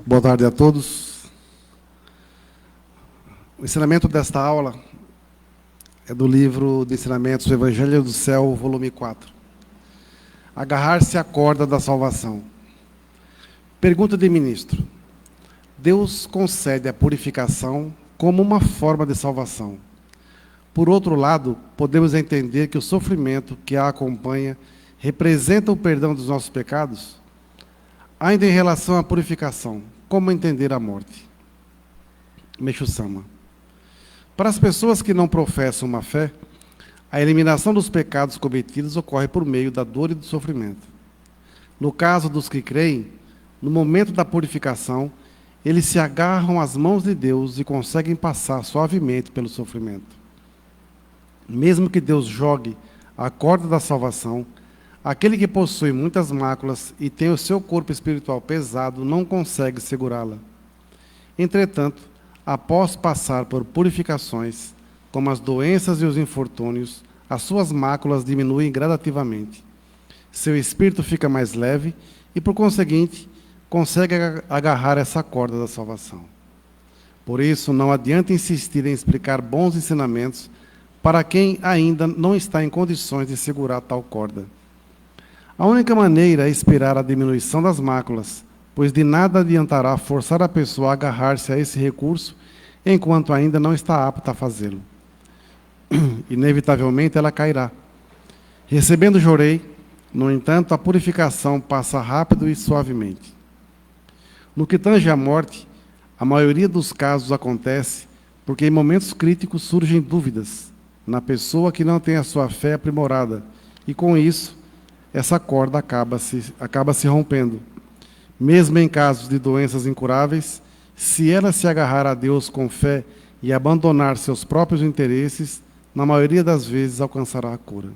Boa tarde a todos. O ensinamento desta aula é do livro de ensinamentos do Evangelho do Céu, volume 4. Agarrar-se à corda da salvação. Pergunta de ministro. Deus concede a purificação como uma forma de salvação. Por outro lado, podemos entender que o sofrimento que a acompanha representa o perdão dos nossos pecados? Ainda em relação à purificação, como entender a morte? Meixo Sama. Para as pessoas que não professam uma fé, a eliminação dos pecados cometidos ocorre por meio da dor e do sofrimento. No caso dos que creem, no momento da purificação, eles se agarram às mãos de Deus e conseguem passar suavemente pelo sofrimento. Mesmo que Deus jogue a corda da salvação, aquele que possui muitas máculas e tem o seu corpo espiritual pesado não consegue segurá-la. Entretanto, após passar por purificações, como as doenças e os infortúnios, as suas máculas diminuem gradativamente. Seu espírito fica mais leve e, por conseguinte, consegue agarrar essa corda da salvação. Por isso, não adianta insistir em explicar bons ensinamentos para quem ainda não está em condições de segurar tal corda. A única maneira é esperar a diminuição das máculas, pois de nada adiantará forçar a pessoa a agarrar-se a esse recurso enquanto ainda não está apta a fazê-lo. Inevitavelmente ela cairá. Recebendo jorei, no entanto, a purificação passa rápido e suavemente. No que tange à morte, a maioria dos casos acontece porque em momentos críticos surgem dúvidas na pessoa que não tem a sua fé aprimorada, e com isso, essa corda acaba se rompendo. Mesmo em casos de doenças incuráveis, se ela se agarrar a Deus com fé e abandonar seus próprios interesses, na maioria das vezes alcançará a cura.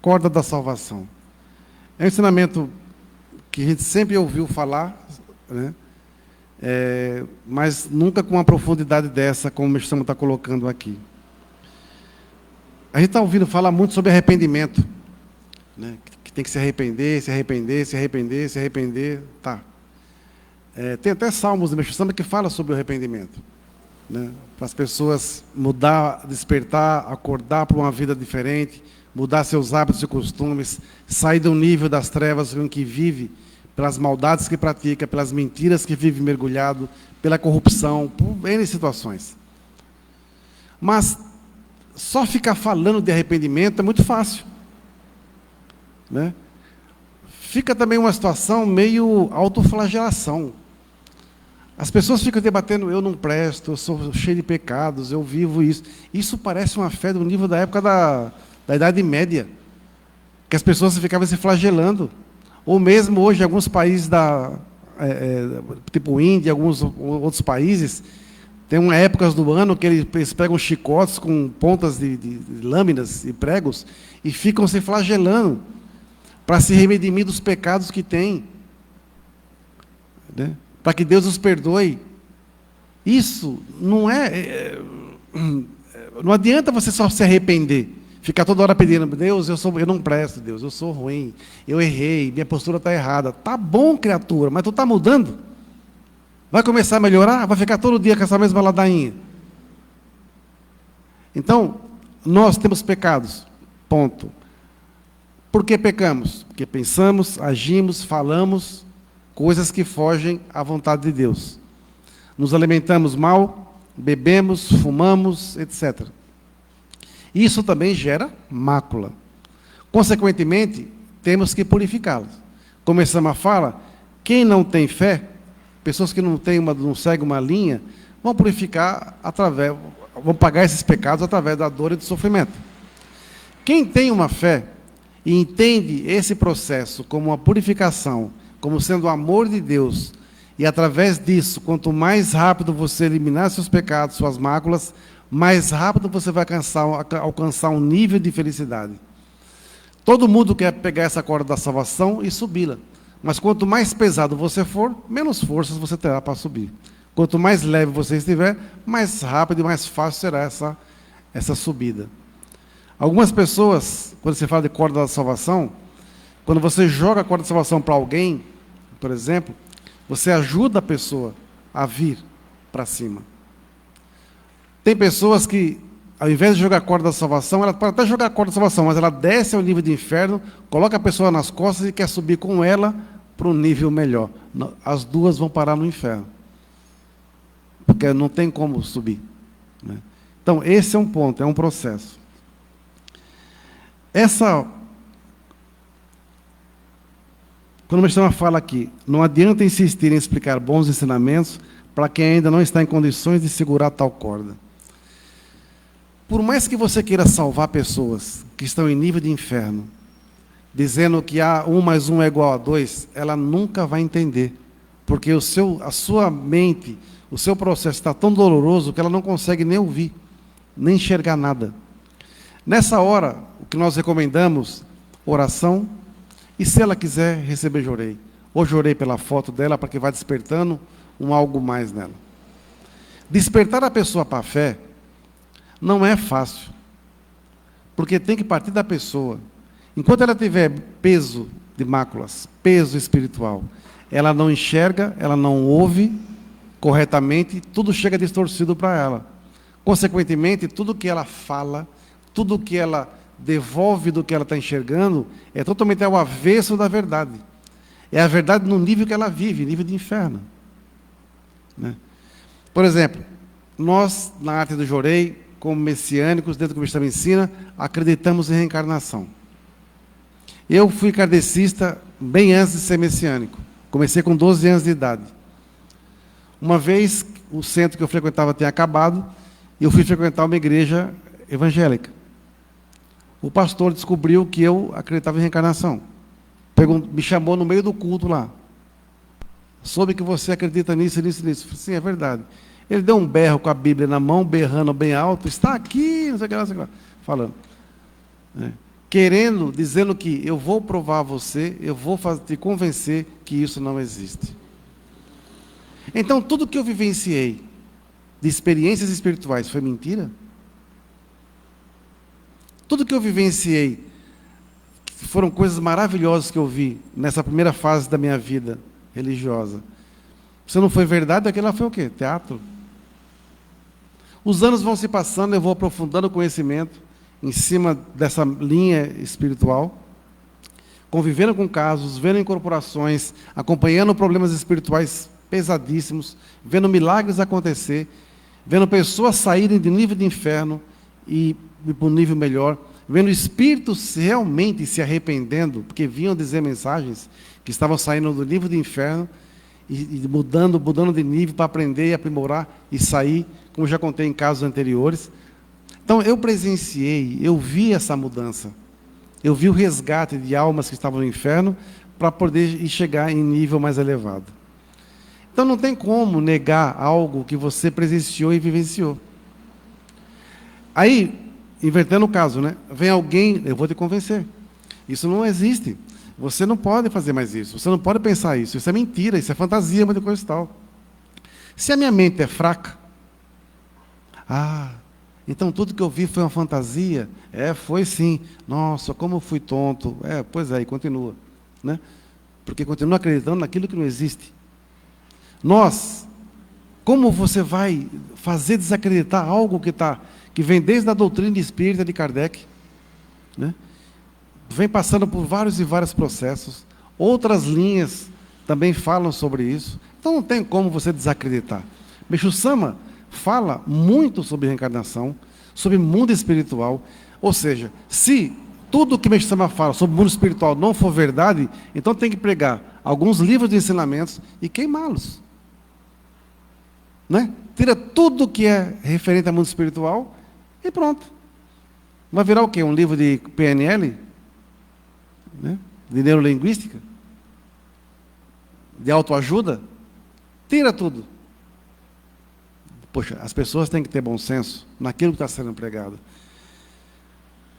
Corda da salvação. É um ensinamento que a gente sempre ouviu falar, né? Mas nunca com uma profundidade dessa, como o Meixo Sama está colocando aqui. A gente está ouvindo falar muito sobre arrependimento, né? Que tem que se arrepender, se arrepender, se arrepender, se arrepender. Tá. Tem até salmos do Meixo Sama que fala sobre o arrependimento, né? Para as pessoas mudar, despertar, acordar para uma vida diferente, mudar seus hábitos e costumes, sair do nível das trevas em que vive, pelas maldades que pratica, pelas mentiras que vive mergulhado, pela corrupção, por N situações. Mas só ficar falando de arrependimento é muito fácil, né? Fica também uma situação meio autoflagelação. As pessoas ficam debatendo, eu não presto, eu sou cheio de pecados, eu vivo isso. Isso parece uma fé do nível da época da Idade Média, que as pessoas ficavam se flagelando. Ou mesmo hoje, alguns países, tipo Índia, alguns outros países, tem uma épocas do ano que eles pegam chicotes com pontas de lâminas e pregos e ficam se flagelando para se redimir dos pecados que têm, né? Para que Deus os perdoe. Isso não não adianta você só se arrepender. Ficar toda hora pedindo, Deus, eu não presto, Deus, eu sou ruim, eu errei, minha postura está errada. Tá bom, criatura, mas tu está mudando? Vai começar a melhorar? Vai ficar todo dia com essa mesma ladainha? Então, nós temos pecados, ponto. Por que pecamos? Porque pensamos, agimos, falamos coisas que fogem à vontade de Deus. Nos alimentamos mal, bebemos, fumamos, etc. Isso também gera mácula. Consequentemente, temos que purificá-los. Começamos a falar, quem não tem fé, pessoas que não seguem uma linha, vão purificar vão pagar esses pecados através da dor e do sofrimento. Quem tem uma fé e entende esse processo como uma purificação, como sendo o amor de Deus, e através disso, quanto mais rápido você eliminar seus pecados, suas máculas, mais rápido você vai alcançar um nível de felicidade. Todo mundo quer pegar essa corda da salvação e subi-la. Mas quanto mais pesado você for, menos forças você terá para subir. Quanto mais leve você estiver, mais rápido e mais fácil será essa subida. Algumas pessoas, quando você fala de corda da salvação, quando você joga a corda da salvação para alguém, por exemplo, você ajuda a pessoa a vir para cima. Tem pessoas que, ao invés de jogar a corda da salvação, ela pode até jogar a corda da salvação, mas ela desce ao nível do inferno, coloca a pessoa nas costas e quer subir com ela para um nível melhor. As duas vão parar no inferno. Porque não tem como subir, né? Então, esse é um ponto, é um processo. Quando o Meshama fala aqui, não adianta insistir em explicar bons ensinamentos para quem ainda não está em condições de segurar tal corda. Por mais que você queira salvar pessoas que estão em nível de inferno, dizendo que 1 mais 1 é igual a 2, ela nunca vai entender. Porque a sua mente, o seu processo está tão doloroso que ela não consegue nem ouvir, nem enxergar nada. Nessa hora, o que nós recomendamos, oração, e se ela quiser receber jorei, ou jorei pela foto dela, para que vá despertando algo mais nela. Despertar a pessoa para a fé não é fácil, porque tem que partir da pessoa. Enquanto ela tiver peso de máculas, peso espiritual, ela não enxerga, ela não ouve corretamente, tudo chega distorcido para ela. Consequentemente, tudo que ela fala, tudo que ela devolve do que ela está enxergando, é totalmente ao avesso da verdade. É a verdade no nível que ela vive, nível de inferno, né? Por exemplo, nós, na arte do jorei, como messiânicos, dentro do que o Meshama ensina, acreditamos em reencarnação. Eu fui kardecista bem antes de ser messiânico. Comecei com 12 anos de idade. Uma vez, o centro que eu frequentava tinha acabado, e eu fui frequentar uma igreja evangélica. O pastor descobriu que eu acreditava em reencarnação. Me chamou no meio do culto lá. Soube que você acredita nisso, nisso, nisso. Eu falei, sim, é verdade. Ele deu um berro com a Bíblia na mão, berrando bem alto, está aqui, não sei o que lá, não sei o que lá, falando. Querendo, dizendo que eu vou provar a você, eu vou te convencer que isso não existe. Então, tudo que eu vivenciei de experiências espirituais foi mentira? Tudo que eu vivenciei, foram coisas maravilhosas que eu vi nessa primeira fase da minha vida religiosa. Se não foi verdade, aquilo lá foi o quê? Teatro. Os anos vão se passando, eu vou aprofundando o conhecimento em cima dessa linha espiritual, convivendo com casos, vendo incorporações, acompanhando problemas espirituais pesadíssimos, vendo milagres acontecer, vendo pessoas saírem de nível de inferno e para um nível melhor, vendo espíritos realmente se arrependendo, porque vinham dizer mensagens que estavam saindo do nível de inferno e mudando de nível para aprender e aprimorar e sair, como já contei em casos anteriores. Então, eu presenciei, eu vi essa mudança. Eu vi o resgate de almas que estavam no inferno para poder chegar em nível mais elevado. Então, não tem como negar algo que você presenciou e vivenciou. Aí, invertendo o caso, né? Vem alguém, eu vou te convencer. Isso não existe. Você não pode fazer mais isso. Você não pode pensar isso. Isso é mentira, isso é fantasia, muita coisa e tal. Se a minha mente é fraca, então tudo que eu vi foi uma fantasia? Foi sim. Nossa, como eu fui tonto. Pois é, e continua, né? Porque continua acreditando naquilo que não existe. Como você vai fazer desacreditar algo que vem desde a doutrina espírita de Kardec, né? Vem passando por vários e vários processos. Outras linhas também falam sobre isso. Então não tem como você desacreditar. Meixo Sama fala muito sobre reencarnação, sobre mundo espiritual. Ou seja, se tudo que Meixo Sama fala sobre o mundo espiritual não for verdade, então tem que pregar alguns livros de ensinamentos e queimá-los, né? Tira tudo que é referente ao mundo espiritual e pronto. Vai virar o quê? Um livro de PNL? Né? De neurolinguística? De autoajuda? Tira tudo. Poxa, as pessoas têm que ter bom senso naquilo que está sendo pregado.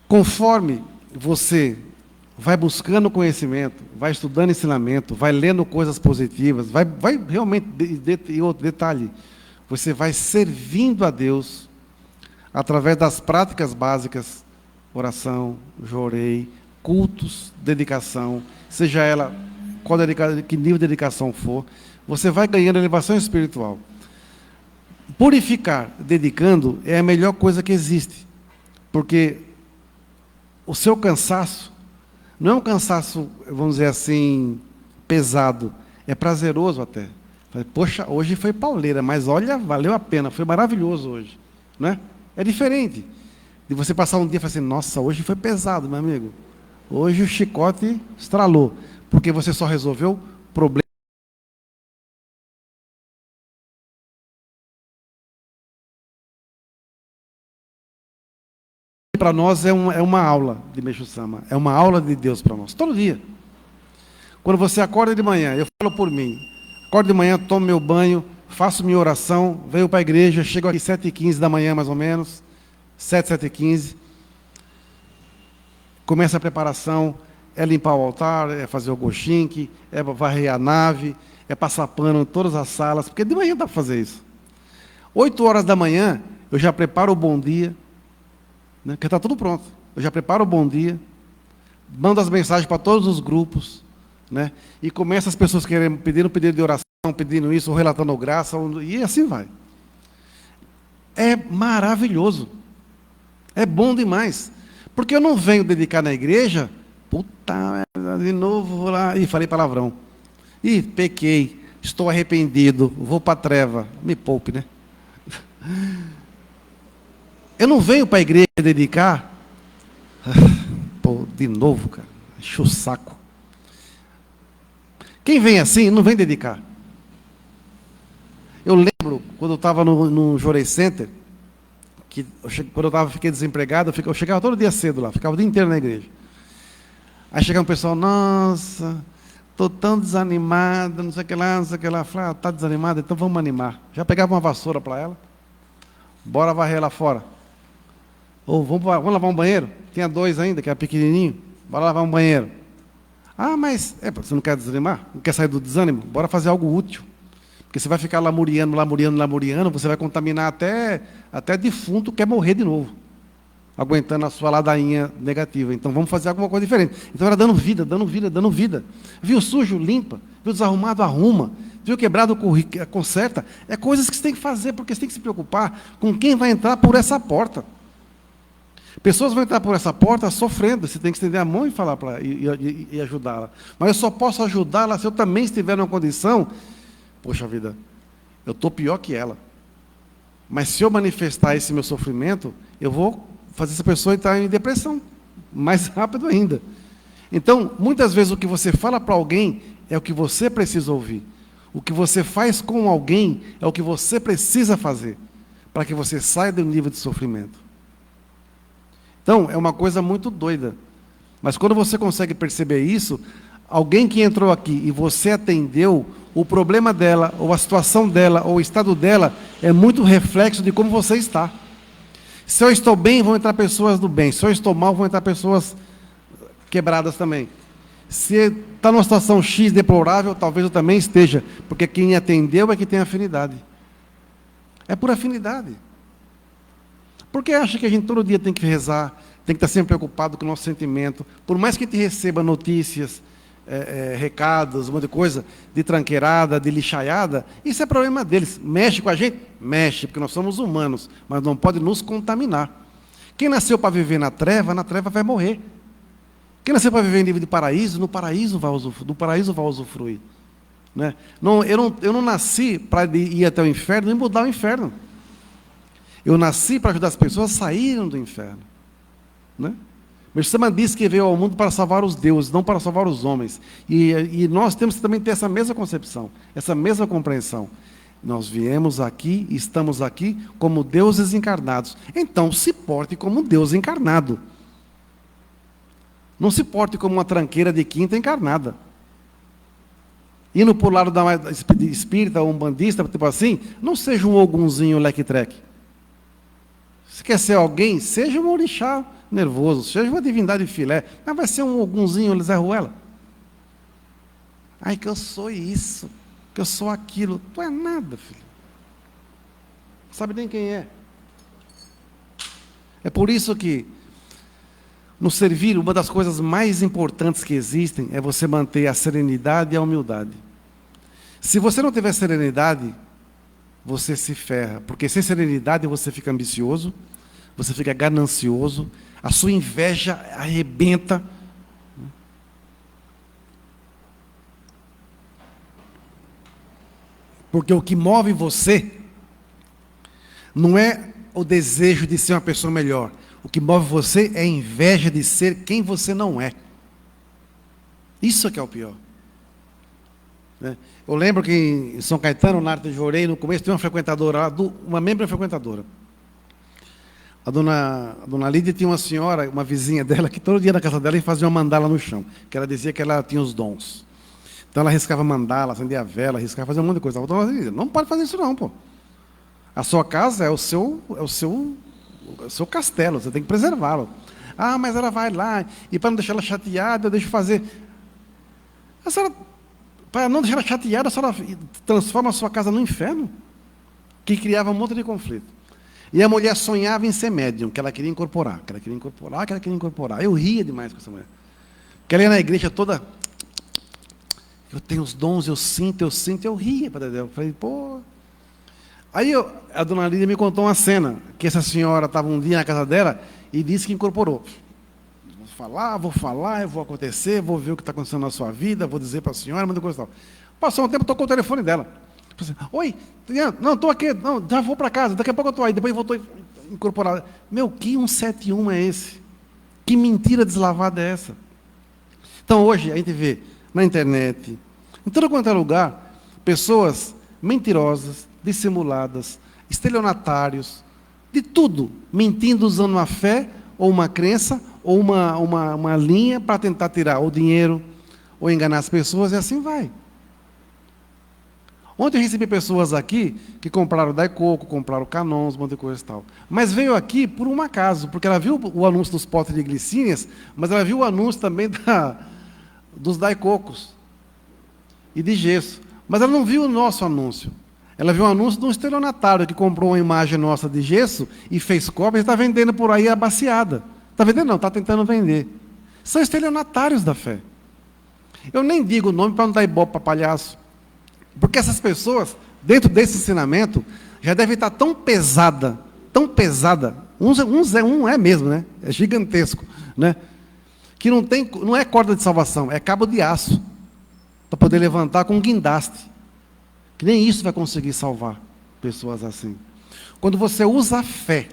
Conforme você vai buscando conhecimento, vai estudando ensinamento, vai lendo coisas positivas, vai realmente, e outro detalhe, você vai servindo a Deus, através das práticas básicas, oração, jorei, cultos, dedicação, seja ela que nível de dedicação for, você vai ganhando elevação espiritual. Purificar, dedicando, é a melhor coisa que existe, porque o seu cansaço não é um cansaço, vamos dizer assim, pesado, é prazeroso até. Poxa, hoje foi pauleira, mas olha, valeu a pena, foi maravilhoso hoje, né? É diferente de você passar um dia e falar assim, nossa, hoje foi pesado, meu amigo. Hoje o chicote estralou, porque você só resolveu problemas. Para nós é uma aula de Meixo Sama, é uma aula de Deus para nós, todo dia. Quando você acorda de manhã, eu falo por mim, acordo de manhã, tomo meu banho, faço minha oração, venho para a igreja, chego aqui 7h15 da manhã mais ou menos, 7h15, começa a preparação, é limpar o altar, é fazer o goshinque, é varrer a nave, é passar pano em todas as salas, porque de manhã dá para fazer isso. 8 horas da manhã, eu já preparo o bom dia, né, porque está tudo pronto. Eu já preparo o bom dia, mando as mensagens para todos os grupos, né, e começa as pessoas querendo, pedindo pedido de oração, pedindo isso, ou relatando graça, e assim vai. É maravilhoso. É bom demais. Porque eu não venho dedicar na igreja, puta merda, de novo vou lá, e falei palavrão. Ih, pequei, estou arrependido, vou para a treva. Me poupe, né? Eu não venho para a igreja dedicar. Pô, de novo, cara. Enche o saco. Quem vem assim, não vem dedicar. Eu lembro, quando eu estava no Jorei Center, que quando eu fiquei desempregado, eu chegava todo dia cedo lá, ficava o dia inteiro na igreja. Aí chegava um pessoal, nossa, estou tão desanimado, não sei o que lá, não sei o que lá. Eu falei, está desanimado? Então vamos animar. Já pegava uma vassoura para ela, bora varrer lá fora. Ou vamos lavar um banheiro? Tinha 2 ainda, que era pequenininho. Bora lavar um banheiro. Ah, mas você não quer desanimar? Não quer sair do desânimo? Bora fazer algo útil. Porque você vai ficar lamuriando, você vai contaminar até defunto que quer morrer de novo, aguentando a sua ladainha negativa. Então vamos fazer alguma coisa diferente. Então era dando vida, dando vida, dando vida. Viu sujo, limpa. Viu desarrumado, arruma. Viu quebrado, conserta. É coisas que você tem que fazer, porque você tem que se preocupar com quem vai entrar por essa porta. Pessoas vão entrar por essa porta sofrendo, você tem que estender a mão e falar para e ajudá-la. Mas eu só posso ajudá-la se eu também estiver numa condição, poxa vida, eu estou pior que ela. Mas se eu manifestar esse meu sofrimento, eu vou fazer essa pessoa entrar em depressão, mais rápido ainda. Então, muitas vezes o que você fala para alguém é o que você precisa ouvir. O que você faz com alguém é o que você precisa fazer, para que você saia do nível de sofrimento. Então, é uma coisa muito doida. Mas quando você consegue perceber isso, alguém que entrou aqui e você atendeu, o problema dela, ou a situação dela, ou o estado dela, é muito reflexo de como você está. Se eu estou bem, vão entrar pessoas do bem. Se eu estou mal, vão entrar pessoas quebradas também. Se está numa situação X deplorável, talvez eu também esteja, porque quem atendeu é que tem afinidade. É por afinidade. Porque acha que a gente todo dia tem que rezar, tem que estar sempre preocupado com o nosso sentimento. Por mais que a gente receba notícias, recados, um monte de coisa, de tranqueirada, de lixaiada, isso é problema deles. Mexe com a gente? Mexe, porque nós somos humanos, mas não pode nos contaminar. Quem nasceu para viver na treva vai morrer. Quem nasceu para viver em nível de paraíso, no paraíso vai usufruir. Né? Eu não nasci para ir até o inferno e mudar o inferno. Eu nasci para ajudar as pessoas a saírem do inferno. Né? Mas Sama disse que veio ao mundo para salvar os deuses, não para salvar os homens. E nós temos que também ter essa mesma concepção, essa mesma compreensão. Nós viemos aqui, estamos aqui como deuses encarnados. Então, se porte como Deus encarnado. Não se porte como uma tranqueira de quinta encarnada. Indo para o lado da espírita ou umbandista, tipo assim, não seja um ogunzinho leque-treque. Se quer ser alguém, seja um orixá nervoso, seja uma divindade filé, mas vai ser um ogunzinho Zé Ruela. Ai, que eu sou isso, que eu sou aquilo. Tu é nada, filho. Não sabe nem quem é. É por isso que, no servir, uma das coisas mais importantes que existem é você manter a serenidade e a humildade. Se você não tiver serenidade, você se ferra, porque sem serenidade você fica ambicioso, você fica ganancioso, a sua inveja arrebenta. Porque o que move você não é o desejo de ser uma pessoa melhor. O que move você é a inveja de ser quem você não é. Isso é que é o pior. Eu lembro que em São Caetano, na Arte de Jorei, no começo, tinha uma frequentadora lá, uma membro frequentadora. A dona Lídia tinha uma senhora, uma vizinha dela, que todo dia na casa dela ia fazer uma mandala no chão, que ela dizia que ela tinha os dons. Então ela riscava mandala, acendia a vela, riscava, fazia um monte de coisa. A dona Lídia, não pode fazer isso não, pô. A sua casa é o seu castelo, você tem que preservá-lo. Ah, mas ela vai lá, e para não deixar ela chateada, eu deixo fazer. A senhora, para não deixar ela chateada, a senhora transforma a sua casa no inferno, que criava um monte de conflito. E a mulher sonhava em ser médium, que ela queria incorporar, que ela queria incorporar, que ela queria incorporar. Eu ria demais com essa mulher. Porque ela ia na igreja toda, eu tenho os dons, eu sinto, eu ria para Deus. Eu falei, pô. Aí a dona Lídia me contou uma cena, que essa senhora estava um dia na casa dela e disse que incorporou. Vou falar, eu vou acontecer, vou ver o que está acontecendo na sua vida, vou dizer para a senhora, muita coisa e tal. Passou um tempo, tocou o telefone dela. Oi, não, estou aqui, não, já vou para casa, daqui a pouco eu estou aí, depois voltou incorporado. Meu, que 171 é esse? Que mentira deslavada é essa? Então hoje a gente vê na internet, em todo quanto é lugar, pessoas mentirosas, dissimuladas, estelionatários, de tudo, mentindo usando uma fé, ou uma crença, ou uma linha para tentar tirar o dinheiro, ou enganar as pessoas, e assim vai. Ontem eu recebi pessoas aqui que compraram Daicoco, compraram Canons, um monte de coisa e tal. Mas veio aqui por um acaso, porque ela viu o anúncio dos potes de glicínias, mas ela viu o anúncio também dos Daicocos e de gesso. Mas ela não viu o nosso anúncio. Ela viu o anúncio de um estelionatário que comprou uma imagem nossa de gesso e fez cópia e está vendendo por aí a baciada. Está vendendo não, está tentando vender. São estelionatários da fé. Eu nem digo o nome para não dar ibope para palhaço. Porque essas pessoas, dentro desse ensinamento, já devem estar tão pesada, um é mesmo, né? É gigantesco, né? Que não é corda de salvação, é cabo de aço, para poder levantar com um guindaste. Que nem isso vai conseguir salvar pessoas assim. Quando você usa a fé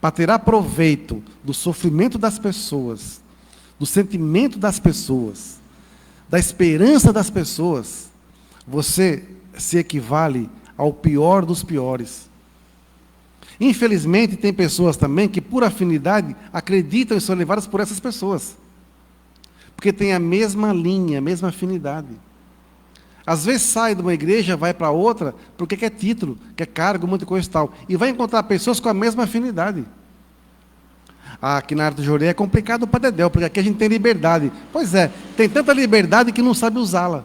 para tirar proveito do sofrimento das pessoas, do sentimento das pessoas, da esperança das pessoas, você se equivale ao pior dos piores. Infelizmente, tem pessoas também que, por afinidade, acreditam e são levadas por essas pessoas. Porque tem a mesma linha, a mesma afinidade. Às vezes sai de uma igreja, vai para outra, porque quer título, quer cargo, muita coisa e tal. E vai encontrar pessoas com a mesma afinidade. Aqui na Arte de Jorei é complicado para Dedéu, porque aqui a gente tem liberdade. Pois é, tem tanta liberdade que não sabe usá-la.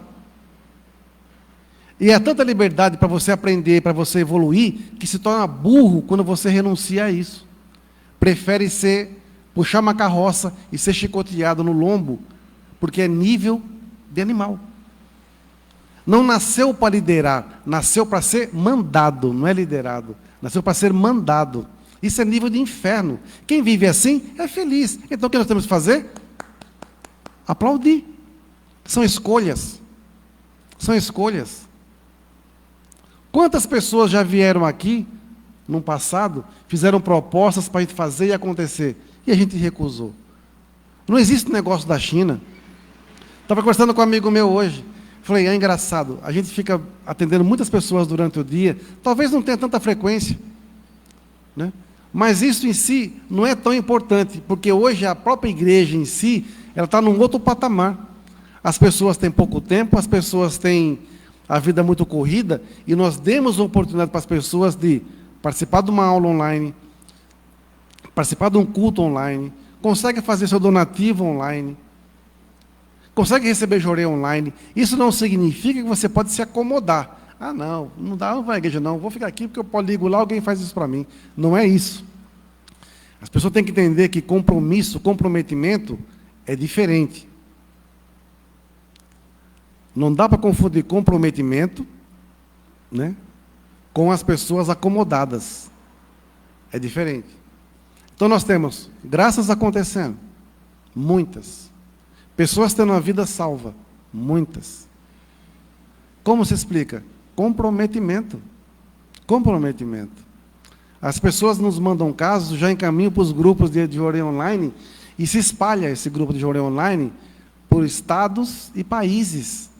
E é tanta liberdade para você aprender, para você evoluir, que se torna burro quando você renuncia a isso. Prefere puxar uma carroça e ser chicoteado no lombo, porque é nível de animal. Não nasceu para liderar, nasceu para ser mandado, não é liderado. Nasceu para ser mandado. Isso é nível de inferno. Quem vive assim é feliz. Então o que nós temos que fazer? Aplaudir. São escolhas. São escolhas. Quantas pessoas já vieram aqui, no passado, fizeram propostas para a gente fazer e acontecer, e a gente recusou. Não existe negócio da China. Estava conversando com um amigo meu hoje. Falei, é engraçado, a gente fica atendendo muitas pessoas durante o dia, talvez não tenha tanta frequência, né? Mas isso em si não é tão importante, porque hoje a própria igreja em si, ela está num outro patamar. As pessoas têm pouco tempo, as pessoas têm a vida muito corrida, e nós demos a oportunidade para as pessoas de participar de uma aula online, participar de um culto online, consegue fazer seu donativo online, consegue receber Jorei online. Isso não significa que você pode se acomodar. Ah, não dá, não vai à igreja não, vou ficar aqui porque eu ligo lá, alguém faz isso para mim. Não é isso. As pessoas têm que entender que comprometimento é diferente. Não dá para confundir comprometimento, né, com as pessoas acomodadas. É diferente. Então nós temos graças acontecendo, muitas. Pessoas tendo a vida salva, muitas. Como se explica? Comprometimento. Comprometimento. As pessoas nos mandam casos, já encaminham para os grupos de orelha online, e se espalha esse grupo de orelha online por estados e países.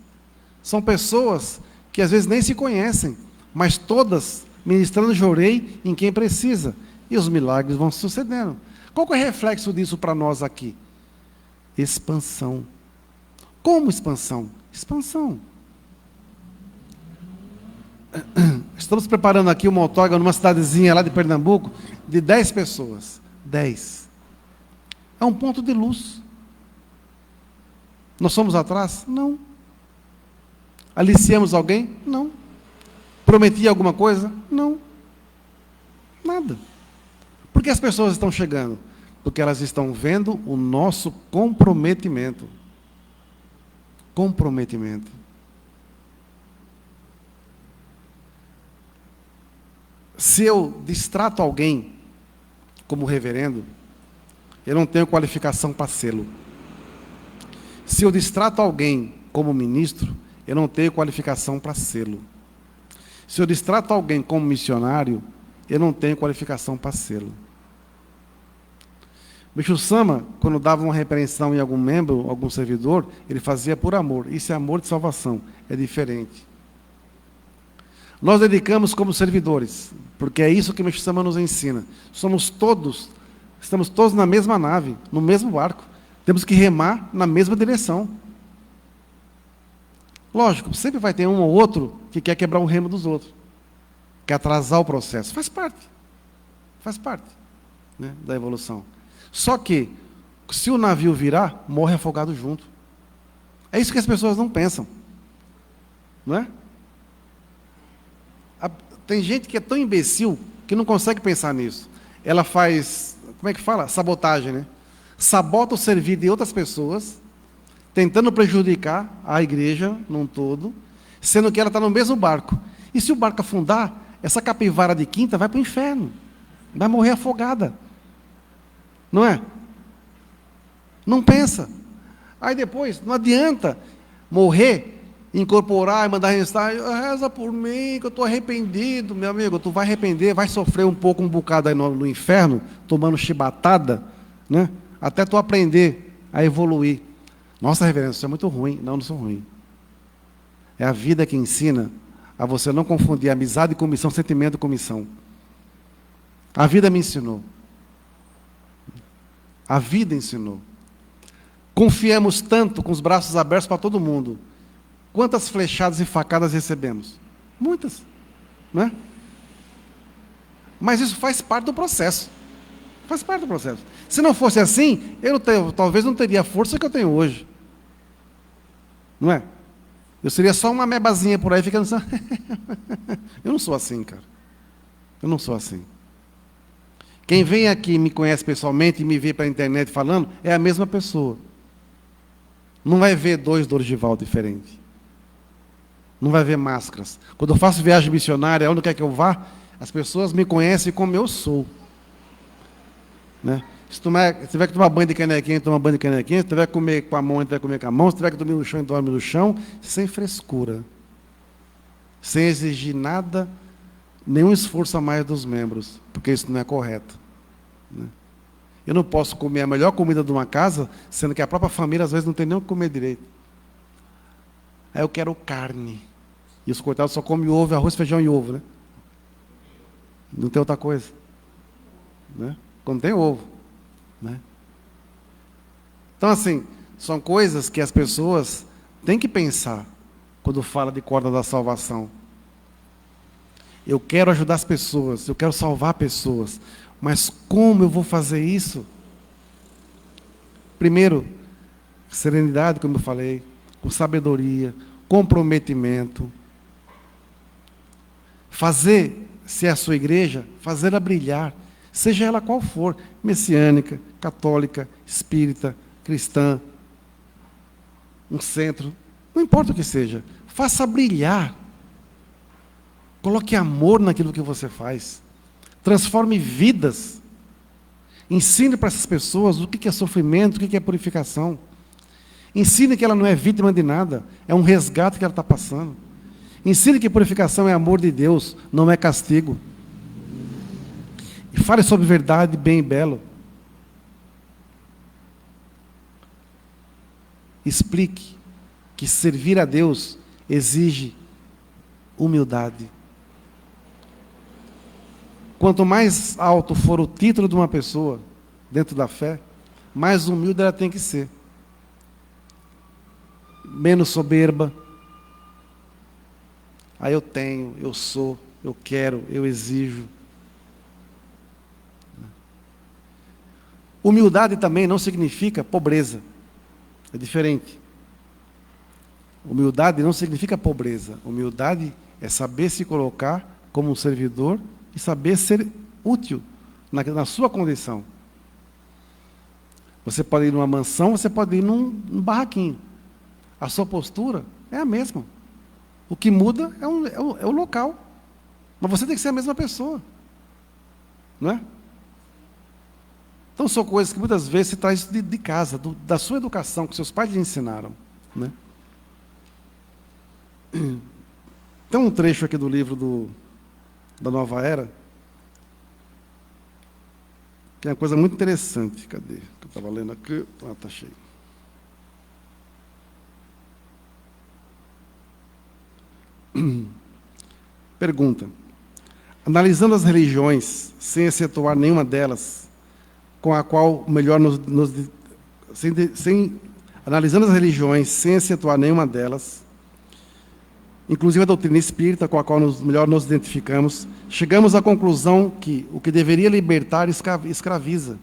São pessoas que às vezes nem se conhecem, mas todas ministrando jorei em quem precisa. E os milagres vão sucedendo. Qual que é o reflexo disso para nós aqui? Expansão. Como expansão? Expansão. Estamos preparando aqui uma outorga numa cidadezinha lá de Pernambuco, de 10 pessoas. 10. É um ponto de luz. Nós somos atrás? Não. Aliciamos alguém? Não. Prometi alguma coisa? Não. Nada. Por que as pessoas estão chegando? Porque elas estão vendo o nosso comprometimento. Comprometimento. Se eu distrato alguém como reverendo, eu não tenho qualificação para sê-lo. Se eu distrato alguém como ministro, eu não tenho qualificação para sê-lo. Se eu distrato alguém como missionário, eu não tenho qualificação para sê-lo. Bicho Sama, quando dava uma repreensão em algum membro, algum servidor, ele fazia por amor. Isso é amor de salvação, é diferente. Nós dedicamos como servidores, porque é isso que Bicho Sama nos ensina. Estamos todos na mesma nave, no mesmo barco. Temos que remar na mesma direção. Lógico, sempre vai ter um ou outro que quer quebrar o remo dos outros, quer atrasar o processo. Faz parte, né, da evolução. Só que, se o navio virar, morre afogado junto. É isso que as pessoas não pensam. Não é? Tem gente que é tão imbecil que não consegue pensar nisso. Ela faz, como é que fala? Sabotagem, né? Sabota o servir de outras pessoas, tentando prejudicar a igreja num todo, sendo que ela está no mesmo barco. E se o barco afundar, essa capivara de quinta vai para o inferno. Vai morrer afogada. Não é? Não pensa. Aí depois, não adianta morrer, incorporar e mandar restar. Reza por mim, que eu estou arrependido. Meu amigo, tu vai arrepender, vai sofrer um bocado aí no inferno, tomando chibatada, né? Até tu aprender a evoluir. Nossa, reverendo, isso é muito ruim. Não, não sou ruim. É a vida que ensina a você não confundir amizade com missão, sentimento com missão. A vida me ensinou. A vida ensinou. Confiamos tanto com os braços abertos para todo mundo. Quantas flechadas e facadas recebemos? Muitas. Não é? Mas isso faz parte do processo. Faz parte do processo. Se não fosse assim, talvez não teria a força que eu tenho hoje. Não é? Eu seria só uma mebazinha por aí ficando assim. Eu não sou assim, cara. Eu não sou assim. Quem vem aqui e me conhece pessoalmente e me vê pela internet falando, é a mesma pessoa. Não vai ver dois Dorival diferentes. Não vai ver máscaras. Quando eu faço viagem missionária, onde quer que eu vá, as pessoas me conhecem como eu sou. Né? Se tiver que tomar banho de canequinha, toma banho de canequinha. Se tiver que comer com a mão, vai comer com a mão. Se tiver que dormir no chão, dorme no chão. Sem frescura. Sem exigir nada, nenhum esforço a mais dos membros. Porque isso não é correto. Né? Eu não posso comer a melhor comida de uma casa, sendo que a própria família, às vezes, não tem nem o que comer direito. Aí eu quero carne. E os coitados só comem ovo, arroz, feijão e ovo, né? Não tem outra coisa. Né? Quando tem ovo. Né? Então, assim, são coisas que as pessoas têm que pensar quando fala de corda da salvação. Eu quero ajudar as pessoas, eu quero salvar pessoas, mas como eu vou fazer isso? Primeiro, serenidade, como eu falei, com sabedoria, comprometimento. Fazer, se é a sua igreja, fazê-la brilhar. seja ela qual for, messiânica, católica, espírita, cristã, um centro, não importa o que seja, faça brilhar. Coloque amor naquilo que você faz. Transforme vidas. Ensine para essas pessoas o que é sofrimento, o que é purificação. Ensine que ela não é vítima de nada, é um resgate que ela está passando. Ensine que purificação é amor de Deus, não é castigo. E fale sobre verdade, bem e belo. Explique que servir a Deus exige humildade. Quanto mais alto for o título de uma pessoa dentro da fé, mais humilde ela tem que ser. Menos soberba. Aí eu tenho, eu sou, eu quero, eu exijo. Humildade também não significa pobreza. É diferente. Humildade não significa pobreza. Humildade é saber se colocar como um servidor e saber ser útil na sua condição. Você pode ir numa mansão, você pode ir num barraquinho. A sua postura é a mesma. O que muda é o local. Mas você tem que ser a mesma pessoa. Não é? Então são coisas que muitas vezes se traz de casa, da sua educação, que seus pais lhe ensinaram. Né? Tem um trecho aqui do livro da Nova Era, que é uma coisa muito interessante. Cadê? Que eu estava lendo aqui. Ah, está cheio. Pergunta. Analisando as religiões, sem excetuar nenhuma delas, com a qual melhor analisando as religiões, sem excetuar nenhuma delas, inclusive a doutrina espírita, com a qual melhor nos identificamos, chegamos à conclusão que o que deveria libertar escraviza.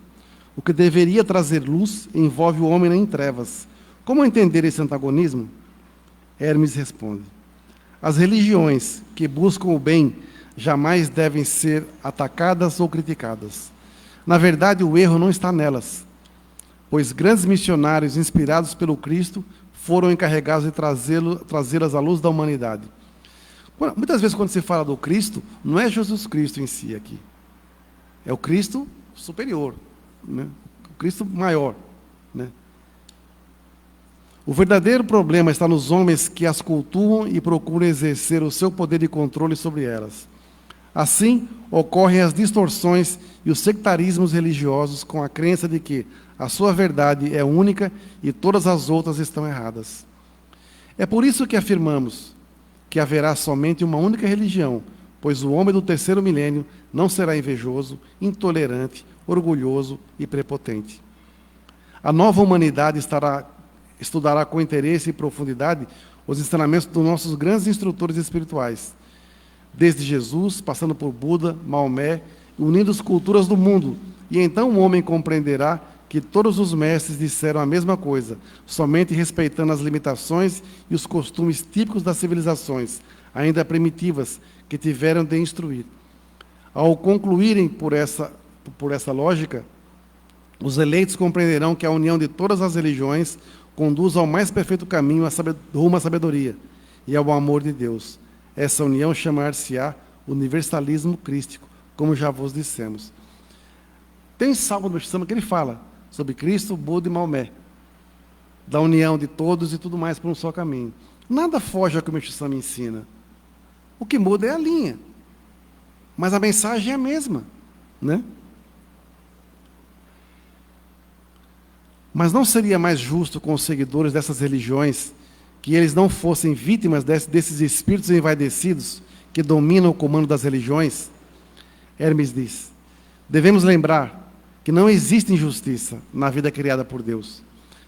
O que deveria trazer luz envolve o homem em trevas. Como entender esse antagonismo? Hermes responde. As religiões que buscam o bem jamais devem ser atacadas ou criticadas. Na verdade, o erro não está nelas, pois grandes missionários inspirados pelo Cristo foram encarregados de trazê-las à luz da humanidade. Muitas vezes, quando se fala do Cristo, não é Jesus Cristo em si aqui. É o Cristo superior, né? O Cristo maior. Né? O verdadeiro problema está nos homens que as cultuam e procuram exercer o seu poder de controle sobre elas. Assim, ocorrem as distorções e os sectarismos religiosos com a crença de que a sua verdade é única e todas as outras estão erradas. É por isso que afirmamos que haverá somente uma única religião, pois o homem do terceiro milênio não será invejoso, intolerante, orgulhoso e prepotente. A nova humanidade estudará com interesse e profundidade os ensinamentos dos nossos grandes instrutores espirituais, desde Jesus, passando por Buda, Maomé, unindo as culturas do mundo, e então o homem compreenderá que todos os mestres disseram a mesma coisa, somente respeitando as limitações e os costumes típicos das civilizações, ainda primitivas, que tiveram de instruir. Ao concluírem por essa lógica, os eleitos compreenderão que a união de todas as religiões conduz ao mais perfeito caminho rumo à sabedoria e ao amor de Deus. Essa união chamar-se-á universalismo crístico, como já vos dissemos. Tem salmo do Mestre Sama que ele fala sobre Cristo, Buda e Maomé, da união de todos e tudo mais por um só caminho. Nada foge ao que o Mestre Sama ensina. O que muda é a linha, mas a mensagem é a mesma, né? Mas não seria mais justo com os seguidores dessas religiões que eles não fossem vítimas desses espíritos envaidecidos que dominam o comando das religiões? Hermes diz, devemos lembrar que não existe injustiça na vida criada por Deus.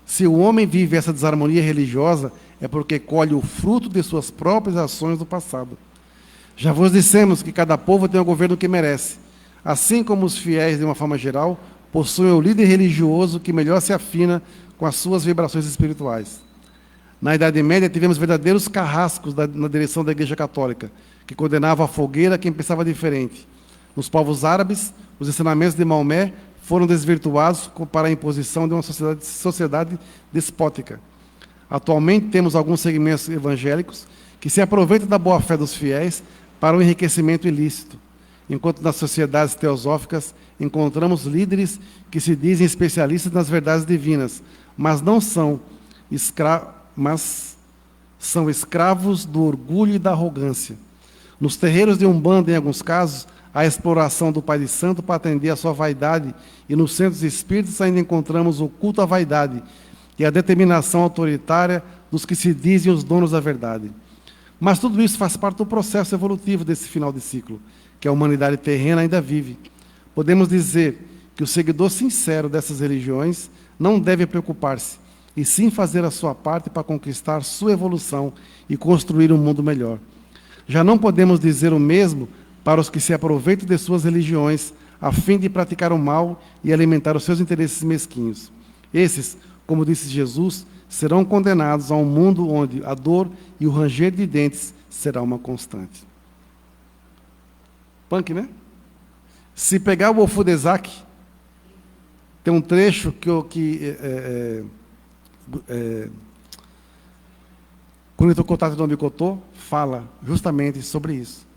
Se o homem vive essa desarmonia religiosa, é porque colhe o fruto de suas próprias ações do passado. Já vos dissemos que cada povo tem o governo que merece. Assim como os fiéis, de uma forma geral, possuem o líder religioso que melhor se afina com as suas vibrações espirituais. Na Idade Média, tivemos verdadeiros carrascos na direção da Igreja Católica, que condenavam à fogueira quem pensava diferente. Nos povos árabes, os ensinamentos de Maomé foram desvirtuados para a imposição de uma sociedade despótica. Atualmente, temos alguns segmentos evangélicos que se aproveitam da boa-fé dos fiéis para o enriquecimento ilícito, enquanto nas sociedades teosóficas encontramos líderes que se dizem especialistas nas verdades divinas, mas são escravos do orgulho e da arrogância. Nos terreiros de Umbanda, em alguns casos, a exploração do Pai de Santo para atender à sua vaidade, e nos centros espíritas ainda encontramos o culto à vaidade e a determinação autoritária dos que se dizem os donos da verdade. Mas tudo isso faz parte do processo evolutivo desse final de ciclo, que a humanidade terrena ainda vive. Podemos dizer que o seguidor sincero dessas religiões não deve preocupar-se, e sim fazer a sua parte para conquistar sua evolução e construir um mundo melhor. Já não podemos dizer o mesmo para os que se aproveitam de suas religiões a fim de praticar o mal e alimentar os seus interesses mesquinhos. Esses, como disse Jesus, serão condenados a um mundo onde a dor e o ranger de dentes será uma constante. Punk, né? Se pegar o Ofudezak, tem um trecho quando o contato do Micotô fala justamente sobre isso.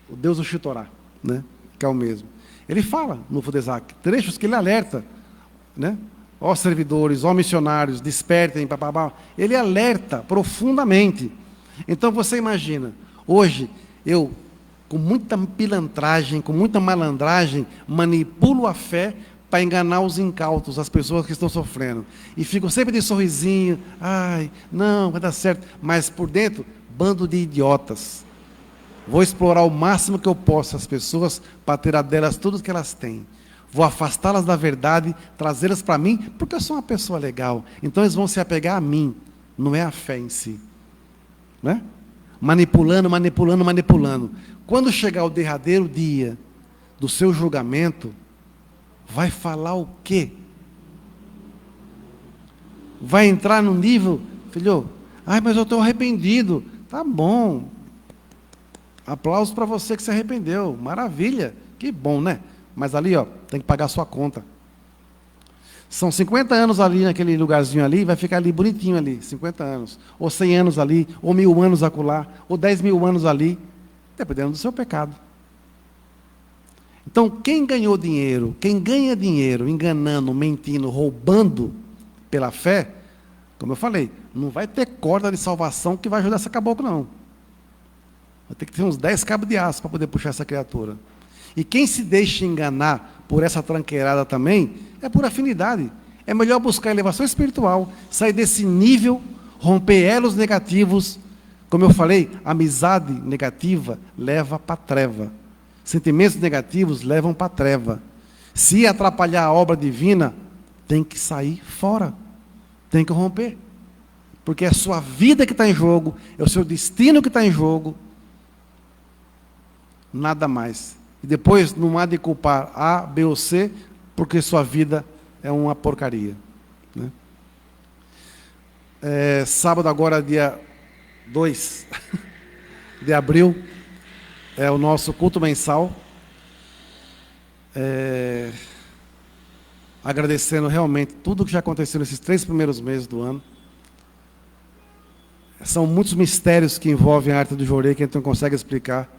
O Deus do Chitorá, né? Que é o mesmo. Ele fala no Ofudezak, trechos que ele alerta, né? Ó servidores, ó missionários, despertem, papapá. Ele alerta profundamente. Então você imagina, hoje eu, com muita pilantragem, com muita malandragem, manipulo a fé para enganar os incautos, as pessoas que estão sofrendo. E fico sempre de sorrisinho, ai, não, vai dar certo. Mas por dentro, bando de idiotas. Vou explorar o máximo que eu posso as pessoas para tirar delas tudo que elas têm. Vou afastá-las da verdade, trazê-las para mim, porque eu sou uma pessoa legal. Então eles vão se apegar a mim, não é a fé em si. Né? Manipulando. Quando chegar o derradeiro dia do seu julgamento, vai falar o quê? Vai entrar no nível, filho, ai, mas eu estou arrependido. Tá bom. Aplausos para você que se arrependeu. Maravilha. Que bom, né? Mas ali, ó, tem que pagar a sua conta. São 50 anos ali naquele lugarzinho ali, vai ficar ali bonitinho ali, 50 anos. Ou 100 anos ali, ou 1000 anos acolá, ou 10.000 anos ali, dependendo do seu pecado. Então, quem ganhou dinheiro, quem ganha dinheiro enganando, mentindo, roubando pela fé, como eu falei, não vai ter corda de salvação que vai ajudar essa caboclo, não. Vai ter que ter uns 10 cabos de aço para poder puxar essa criatura. E quem se deixa enganar por essa tranqueirada também, é por afinidade. É melhor buscar elevação espiritual, sair desse nível, romper elos negativos. Como eu falei, amizade negativa leva para a treva. Sentimentos negativos levam para a treva. Se atrapalhar a obra divina, tem que sair fora. Tem que romper. Porque é a sua vida que está em jogo, é o seu destino que está em jogo. Nada mais. E depois não há de culpar A, B ou C, porque sua vida é uma porcaria. Né? Sábado agora, dia 2 de abril, é o nosso culto mensal. Agradecendo realmente tudo que já aconteceu nesses 3 primeiros meses do ano. São muitos mistérios que envolvem a arte do jorei que a gente não consegue explicar.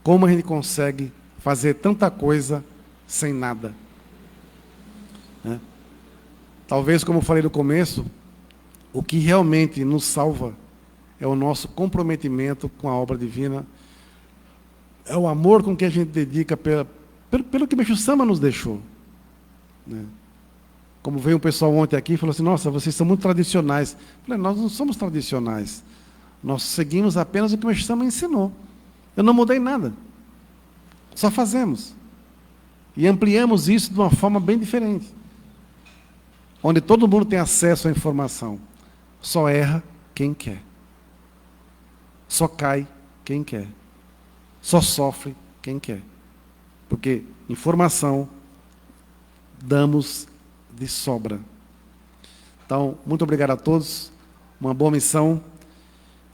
Como a gente consegue fazer tanta coisa sem nada? Né? Talvez, como eu falei no começo, o que realmente nos salva é o nosso comprometimento com a obra divina, é o amor com que a gente dedica pelo que Meixo Sama nos deixou. Né? Como veio um pessoal ontem aqui e falou assim, nossa, vocês são muito tradicionais. Eu falei, nós não somos tradicionais. Nós seguimos apenas o que Meixo Sama ensinou. Eu não mudei nada. Só fazemos. E ampliamos isso de uma forma bem diferente. Onde todo mundo tem acesso à informação. Só erra quem quer. Só cai quem quer. Só sofre quem quer. Porque informação damos de sobra. Então, muito obrigado a todos. Uma boa missão.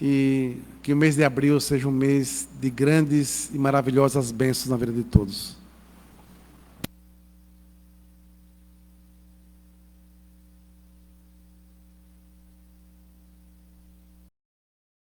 e que o mês de abril seja um mês de grandes e maravilhosas bênçãos na vida de todos.